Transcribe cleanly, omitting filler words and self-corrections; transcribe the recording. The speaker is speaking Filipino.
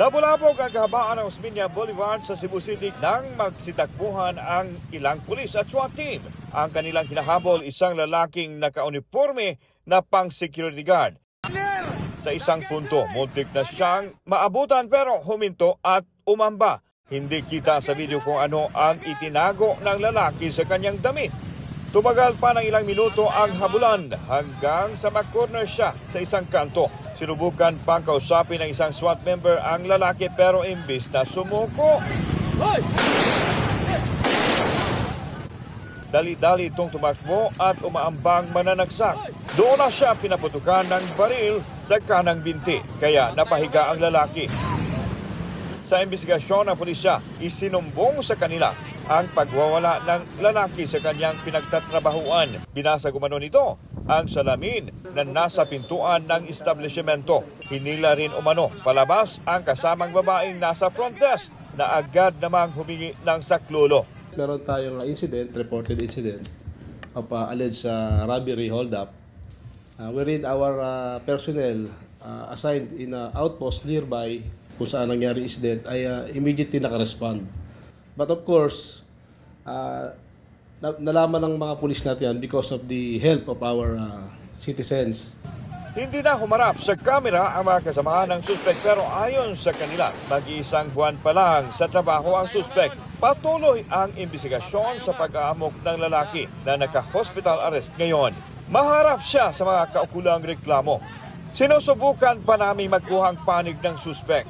Nabulabog ang kahabaan ng Osmeña Boulevard sa Cebu City nang magsitakbuhan ang ilang pulis at SWAT team. Ang kanilang hinahabol isang lalaking nakauniforme na pang-security guard. Sa isang punto, muntik na siyang maabutan pero huminto at umamba. Hindi kita sa video kung ano ang itinago ng lalaki sa kanyang damit. Tumagal pa ng ilang minuto ang habulan hanggang sa makorner siya sa isang kanto. Sinubukan pang kausapin ng isang SWAT member ang lalaki pero imbis na sumuko. Dali-dali itong tumakbo at umaambang mananagsak. Doon na siya pinaputukan ng baril sa kanang binti kaya napahiga ang lalaki. Sa investigasyon ng pulisya, isinumbong sa kanila ang pagwawala ng lalaki sa kanyang pinagtatrabahuan. Binasag umano nito ang salamin na nasa pintuan ng establishmento. Hinila rin umano palabas ang kasamang babaeng nasa front desk na agad namang humingi ng saklolo. Meron tayong reported incident of alleged robbery hold-up. Wherein our personnel assigned in an outpost nearby kung saan nangyari incident ay immediately nakarespond. But of course, nalaman ng mga pulis natin yan because of the help of our citizens. Hindi na humarap sa kamera ang mga kasamahan ng suspect pero ayon sa kanila, mag-iisang buwan pa lang sa trabaho ang suspect. Patuloy ang investigasyon sa pag-aamok ng lalaki na naka-hospital arrest ngayon. Maharap siya sa mga kaukulang reklamo. Sinusubukan pa namin magkuhang panig ng suspect.